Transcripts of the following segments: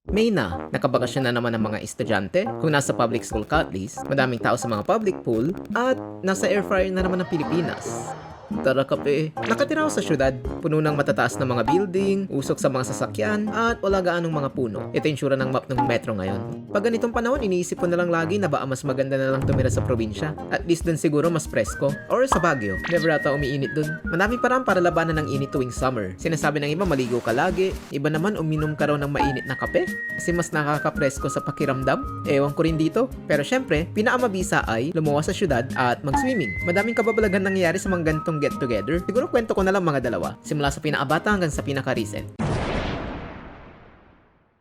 May nakabakasyon na naman ang mga estudyante. Kung nasa public school ka at least, madaming tao sa mga public pool, at nasa air fryer na naman ang Pilipinas. Tara kape. Nakatira ako sa syudad, puno ng matataas na mga building, usok sa mga sasakyan, at wala gaanong mga puno. Ito yung sura ng map ng metro ngayon. Pag ganitong panahon, iniisip ko na lang lagi na baka mas maganda na lang tumira sa probinsya. At least dun siguro mas presko. Or sa Baguio, never ata umiinit dun. Madaming parang para labanan ng init tuwing summer. Sinasabi ng iba maligo ka lagi, iba naman uminom ka raw ng mainit na kape kasi mas nakakapresko sa pakiramdam. Ewan ko rin dito. Pero syempre, pinakamabisa ay lumuwas sa syudad at mag-swimming. Madaming kababalagan nangyayari sa mga ganitong get-together. Siguro kwento ko na lang mga dalawa, simula sa pinakabata hanggang sa pinaka-recent.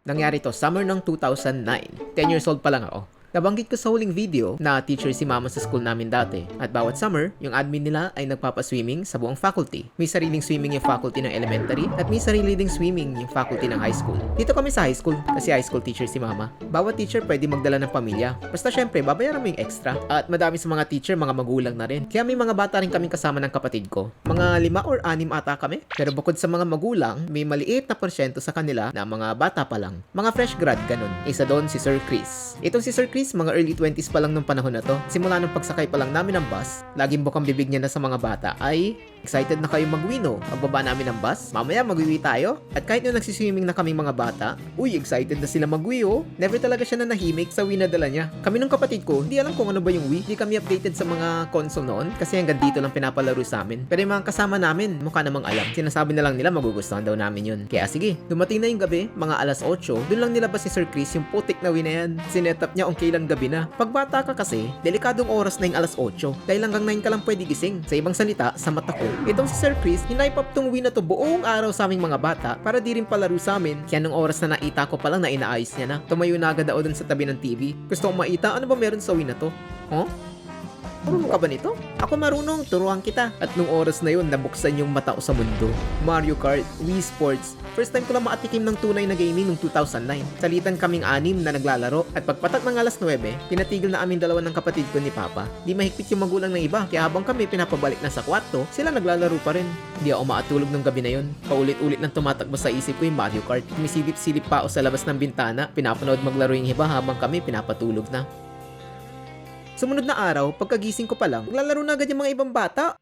Nangyari to summer ng 2009. 10 years old pa lang ako. Nabanggit ko sa huling video na teacher si mama sa school namin dati. At bawat summer, yung admin nila ay nagpapaswimming sa buong faculty. May sariling swimming yung faculty ng elementary at may sarili ding swimming yung faculty ng high school. Dito kami sa high school kasi high school teacher si mama. Bawat teacher pwede magdala ng pamilya. Basta syempre, babayaran mo yung extra. At madami sa mga teacher, mga magulang na rin. Kaya may mga bata rin kaming kasama ng kapatid ko. Mga 5 or 6 ata kami. Pero bukod sa mga magulang, may maliit na porsyento sa kanila na mga bata pa lang. Mga fresh grad, ganun. Isa doon si Sir Chris. Itong si Sir Chris, mga early 20s pa lang nung panahon na to. Simula nung pagsakay pa lang namin ng bus, laging bukang bibig niya na sa mga bata ay, excited na kayo mag-wino. Pagbaba namin ng bus, mamaya mag-uwi tayo. At kahit nung nagsiswimming na kaming mga bata, uy, excited na sila mag-wi oh. Never talaga siya na nahimik sa wi na dala niya. Kami ng kapatid ko, hindi alam kung ano ba yung wi. Hindi kami updated sa mga console noon kasi hanggang dito lang pinapalaro sa amin. Pero yung mga kasama namin, mukha namang alam. Sinasabi na lang nila magugustuhan daw namin yun. Kaya sige, dumating na yung gabi, mga alas 8, dun lang nilabas si Sir Chris yung putik na wi na yan. Sinetap niya kung kailan gabi na. Pagbata ka kasi, delikadong oras na yung alas 8. Dahil hanggang 9 ka lang pwede gising. Sa ibang salita, sa mata ko, itong si Sir Chris, hinaype up tong wi na to buong araw sa aming mga bata para di rin palaro sa amin. Kaya nung oras na naita ko pa lang na inaayos niya na, tumayo na agad ako dun sa tabi ng TV. Gusto kong maita, ano ba meron sa wi na to? Huh? Marunong ka ba nito? Ako marunong, turuan kita. At nung oras na yun, nabuksan yung mata ko sa mundo. Mario Kart, Wii Sports. First time ko lang makatikim ng tunay na gaming noong 2009. Salitan kaming 6 na naglalaro. At pagpatak ng alas 9, pinatigil na aming dalawa ng kapatid ko ni Papa. Di mahigpit yung magulang ng iba. Kaya habang kami pinapabalik na sa kwarto, sila naglalaro pa rin. Di ako makatulog ng gabi na yun. Paulit-ulit nang tumatakbo sa isip ko yung Mario Kart. Sumisilip-silip pa ako sa labas ng bintana. Pinapanood maglaro yung iba habang kami pinapatulog na. Sumunod na araw, pagkagising ko pa lang, naglalaro na agad yung mga ibang bata.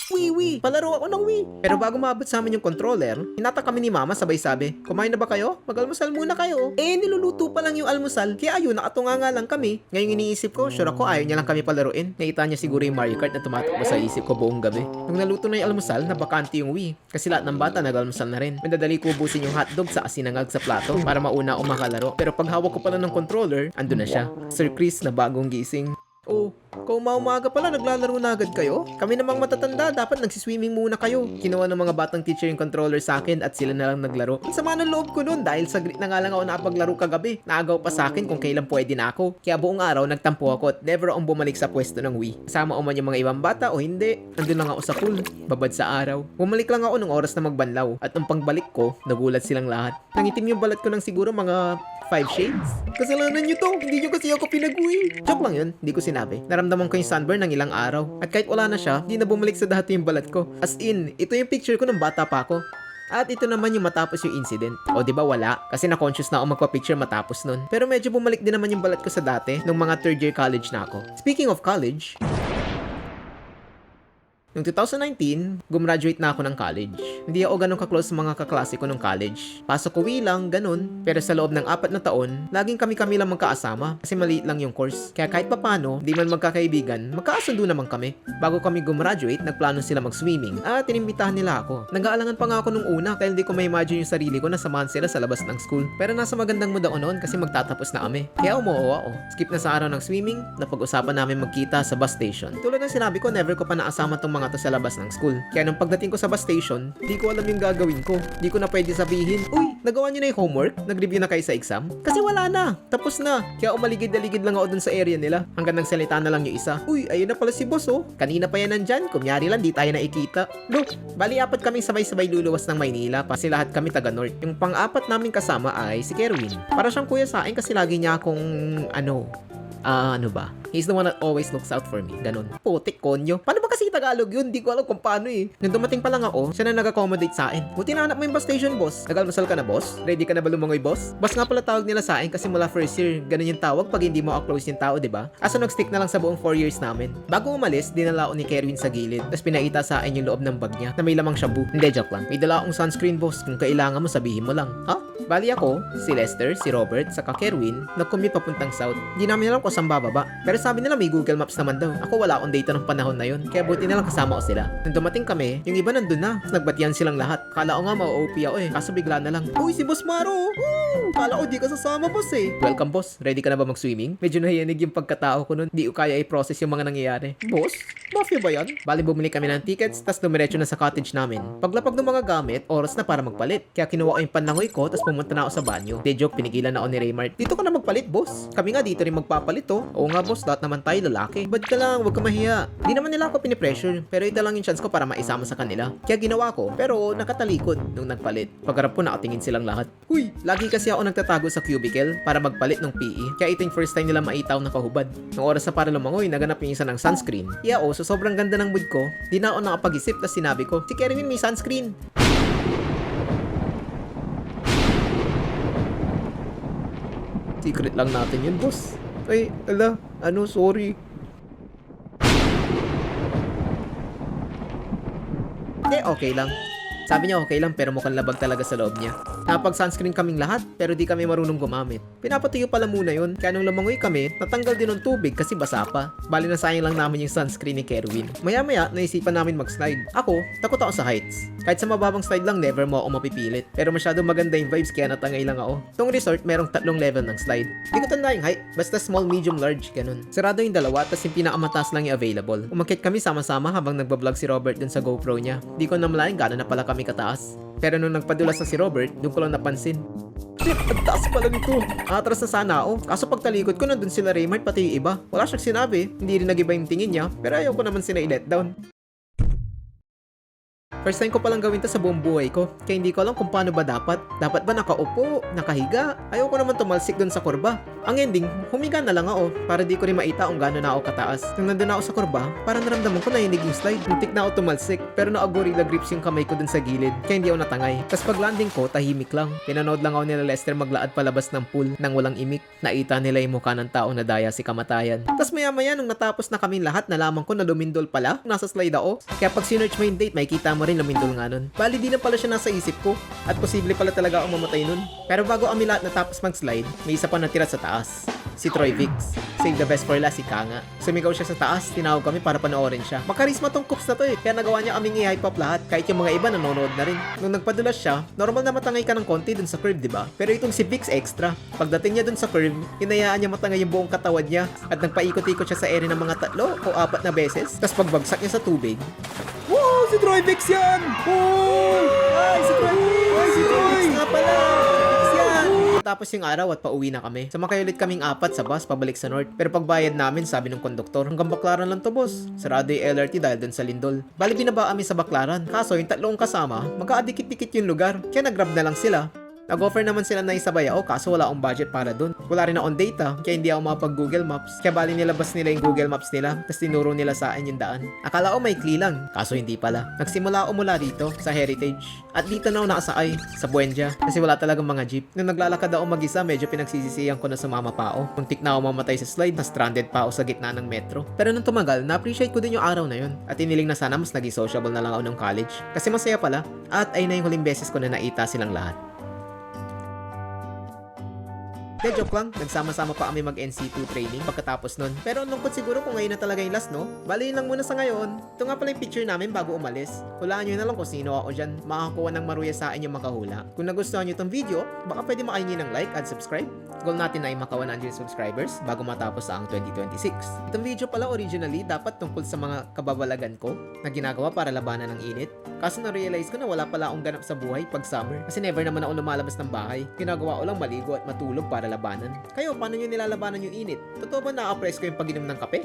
Wii! Palaro ako ng Wii! Pero bago maabot sa amin yung controller, hinata kami ni Mama sabay sabi, kumain na ba kayo? Mag-almusal muna kayo. Niluluto pa lang yung almusal, kaya ayun, nakatunga nga lang kami. Ngayon iniisip ko, sure ako ayaw niya lang kami palaruin. Nakita niya siguro yung Mario Kart na tumatakbo sa isip ko buong gabi. Nung naluto na yung almusal, nabakante yung Wii. Kasi lahat ng bata nag-almusal na rin. Madadali ko ubusin yung hotdog sa asinangag sa plato para mauna ako makalaro. Pero pag hawak ko pala ng controller, ando na siya. Sir Chris na bagong gising. Oh, kung umaga pala, naglalaro na agad kayo? Kami namang matatanda, dapat nagsiswimming muna kayo. Kinuha ng mga batang teacher yung controller sa akin at sila na lang naglaro. Ang sama ng loob ko nun dahil saglit na nga lang ako nakapaglaro kagabi. Naagaw pa sa akin kung kailan pwede na ako. Kaya buong araw nagtampo ako at never akong bumalik sa pwesto ng Wii. Kasama o man yung mga ibang bata o hindi, nandun lang ako sa pool, babad sa araw. Bumalik lang ako nung oras na magbanlaw at nung pagbalik ko, nagulat silang lahat. Nangitim yung balat ko ng siguro mga 5 shades. Kasalanan nyo to, hindi nyo kasi ako pinag-uwi. Joke lang yun, hindi ko sinabi. Naramdaman ko yung sunburn ng ilang araw. At kahit wala na siya, hindi na bumalik sa dati yung balat ko. As in, ito yung picture ko ng bata pa ako. At ito naman yung matapos yung incident. O diba wala? Kasi na-conscious na ako magpa-picture matapos nun. Pero medyo bumalik din naman yung balat ko sa dati nung mga 3rd year college na ako. Speaking of college, noong 2019, gumraduate na ako ng college. Hindi ako ganun ka-close sa mga kaklase ko ng college. Pasok uwi lang, ganun. Pero sa loob ng 4 na taon, laging kami lang magkaasama kasi maliit lang yung course. Kaya kahit papano, di man magkakaibigan, magkakasundo naman kami. Bago kami gumraduate, nagplano sila mag-swimming at inimbitahan nila ako. Nag-aalangan pa nga ako nung una dahil di ko ma-imagine yung sarili ko na samahan sila sa labas ng school. Pero nasa magandang mood ako noon kasi magtatapos na kami. Kaya umuo ako. Skip na sa araw ng swimming, napag-usapan namin magkita sa bus station. Tulad ng sinabi ko, never ko pa naasama tong mga to sa labas ng school. Kaya nung pagdating ko sa bus station, di ko alam yung gagawin ko. Di ko na pwede sabihin, uy, nagawa niyo na yung homework? Nag-review na kayo sa exam? Kasi wala na. Tapos na. Kaya umaligid-aligid lang ako dun sa area nila. Hanggang nagsalita na lang yung isa. Uy, ayun na pala si boss oh. Kanina pa yan nandyan. Kumyari lang, di tayo nakikita. Look, bali 4 kaming sabay-sabay luluwas ng Maynila kasi lahat kami taga-north. Yung pang-4 naming kasama ay si Kerwin. Para siyang kuya sa akin kasi lagi niya akong Ano ba? He's the one that always looks out for me. Ganon. Putik, konyo. Paano ba kasi Tagalog yun? Di ko alam kung paano eh. Nung dumating pa lang ako, siya na nag-accommodate sa akin. Buti na hanap mo yung bus station, boss. Nagalmasal ka na, boss? Ready ka na ba lumangoy, boss? Boss nga pala tawag nila sa akin kasi mula first year, ganun yung tawag pag hindi mo close yung tao, di ba? Asa nag-stick na lang sa buong 4 years namin. Bago umalis, dinala ako ni Kerwin sa gilid. Tapos pinaita sa akin yung loob ng bag niya na may lamang shabu. Hindi, joke lang. May dala akong sunscreen, boss. Kung kailangan mo, sabihin mo lang. Ha? Bali ako, si Lester, si Robert, saka Kerwin, nag-commute papuntang south. Hindi namin alam kung saan bababa. Pero sabi nila may Google Maps naman daw. Ako wala akong data ng panahon na yun. Kaya buti na lang kasama ko sila. Nung dumating kami, yung iba nandun na. Nagbatian silang lahat. Kala ko nga ma-OP ako eh. Kaso bigla na lang. Uy, si Boss Maro! Woo! Kala ko di ka sasama, boss eh. Welcome, boss. Ready ka na ba mag-swimming? Medyo nahiyanig yung pagkatao ko nun. Di ko kaya i-process yung mga nangyayari. Boss? Mafia ba yan? Bali bumili kami ng tickets, tas dumiretso na sa cottage namin. Paglapag ng mga gamit, oras na para magpalit. Kaya kinuha ko yung panlangoy ko, tas pumunta na ako sa banyo. De joke, pinigilan na ako ni Raymart. Dito ka na magpalit, boss. Kami nga dito rin magpapalit, oh. Oo nga, boss, lahat naman tayo lalaki. Bad ka lang, wag ka mahiya. Di naman nila ako pinipressure, pero ito lang yung chance ko para maisama sa kanila. Kaya ginawa ko, pero nakatalikod nung nagpalit. Pagharap ko, nakatingin silang lahat. Huy, lagi kasi ako nagtatago sa cubicle para magpalit ng PE. Kaya ito yung first time nila maitaw na kahubad. Nung oras na para lumangoy, naganap yung isa ng sunscreen. Yeah, oh, so sobrang ganda ng mood ko. Di na ako nakapag-isip, tas sinabi ko, si Kerwin may sunscreen. Secret lang natin yun, boss. Ay, sorry. Okay lang. Sabi niya okay lang pero mukhang labag talaga sa loob niya. Napag-sunscreen kaming lahat pero di kami marunong gumamit. Pinapatuyo pala muna yun kaya nung lumangoy kami, natanggal din ng tubig kasi basa pa. Bali na sayang lang namin yung sunscreen ni Kerwin. Maya-maya, naisipan namin mag-slide. Ako, takot ako sa heights. Kahit sa mababang slide lang, never mo ako mapipilit. Pero masyadong maganda yung vibes kaya natangay lang ako. Tong resort, merong 3 level ng slide. Di ko tanda yung height, basta small, medium, large, ganun. Sarado yung dalawa, tas yung pinakamataas lang yung available. Umakyat kami sama-sama habang nagbablog si Robert dun sa GoPro niya. Di ko namalayan gano'n na pala kami kataas. Pero nung nagpadulas na si Robert, doon ko lang napansin. Shit, ang taas pala nito. Atras na sana ako. Kaso pagtalikod ko, nandun sila Raymart pati yung iba. Wala siyang sinabi, hindi rin nagiba yung tingin niya, pero ayaw ko naman sila i-let down. First time ko palang gawin to sa buong buhay ko, kaya hindi ko alam kung paano ba dapat. Dapat ba nakaupo, nakahiga? Ayaw ko naman tumalsik dun sa kurba. Ang ending, humiga na lang ako para di ko rin maita kung gano'n na ako kataas. Nung nandun ako sa kurba, parang naramdaman ko na yung slide. Muntik na ako tumalsik, pero naka-gorilla grips yung kamay ko dun sa gilid, kaya hindi ako natangay. Tapos pag landing ko, tahimik lang. Pinanood lang ako nila Lester maglaad palabas ng pool nang walang imik. Naita nila yung mukha ng tao na daya si kamatayan. Tapos maya-maya nung natapos na kaming lahat, nalaman ko na lumindol pala. Nasa slide ako. Kaya pag sinearch mo yung date, makikita mo rin lumindol nga nun. Bali di na pala siya nasa isip ko. At posible pala talaga akong mamatay nun. Pero bago kami lahat natapos mag-slide, may isa pa natira sa taas. Si Troy Vicks. Save the best for last, si Kanga. Sumigaw siya sa taas, tinawag kami para panoorin siya. Makarisma tong cooks na to eh. Kaya nagawa niya kaming i-hype up lahat. Kahit yung mga iba nanonood na rin. Nung nagpadulas siya, normal na matangay ka ng konti dun sa curve, diba? Pero itong si Vicks extra. Pagdating niya dun sa curve, hinayaan niya matangay yung buong katawan niya. At nagpaikot-ikot siya sa area ng mga 3 o 4 na beses. Tapos pagbagsak niya sa tubig, wow! Si Troy Vicks yan! Oh! Ay, si Troy Vicks! Ay, si Troy Vicks nga pala! Tapos yung araw at pauwi na kami. Sumakay ulit kaming 4 sa bus pabalik sa North. Pero pagbayad namin, sabi ng konduktor, hanggang Baclaran lang to, boss. Sarado yung LRT dahil dun sa Lindol. Bali binaba kami sa Baclaran. Kaso yung 3 kasama, magkaadikit-dikit yung lugar. Kaya nag-grab na lang sila. Nag-offer naman sila na isabay ako kaso wala akong budget para dun. Wala rin akong data, kaya hindi ako makapag-Google Maps. Kaya bali nilabas nila yung Google Maps nila, tapos tinuro nila sa akin yung daan. Akala ko maikli lang, kaso hindi pala. Nagsimula ako mula dito, sa Heritage. At dito na ako nakasakay, sa Buendia, kasi wala talagang mga jeep. Nung naglalakad ako mag-isa, medyo pinagsisisihan ko na sumama pa ako. Muntik na ako mamatay sa slide, na stranded pa ako sa gitna ng metro. Pero nung tumagal, na-appreciate ko din yung araw na yun. At iniling na sana mas naging sociable na lang ako ng college. Kasi masaya pala, at ay na yung huling beses ko na naita silang lahat. De joke lang, nagsama-sama pa kami mag-NC2 training pagkatapos nun. Pero lungkot siguro kung ngayon na talaga yung last, no? Bali lang muna sa ngayon. Ito nga pala yung picture namin bago umalis. Hulaan nyo na lang kung sino ako dyan. Makakuha ng maruya sa akin yung makahula. Kung nagustuhan nyo itong video, baka pwede makahingi ng like at subscribe. Goal natin ay maka 100 subscribers bago matapos ang 2026. Itong video pala originally dapat tungkol sa mga kababalagan ko na ginagawa para labanan ng init. Kaso na-realize ko na wala pala akong ganap sa buhay pag summer. Kasi never naman ako lumalabas ng bahay. Ginagawa ko lang maligo at matulog para labanan. Kayo, paano nyo nilalabanan yung init? Totoo ba na-appress ko yung pag-inom ng kape?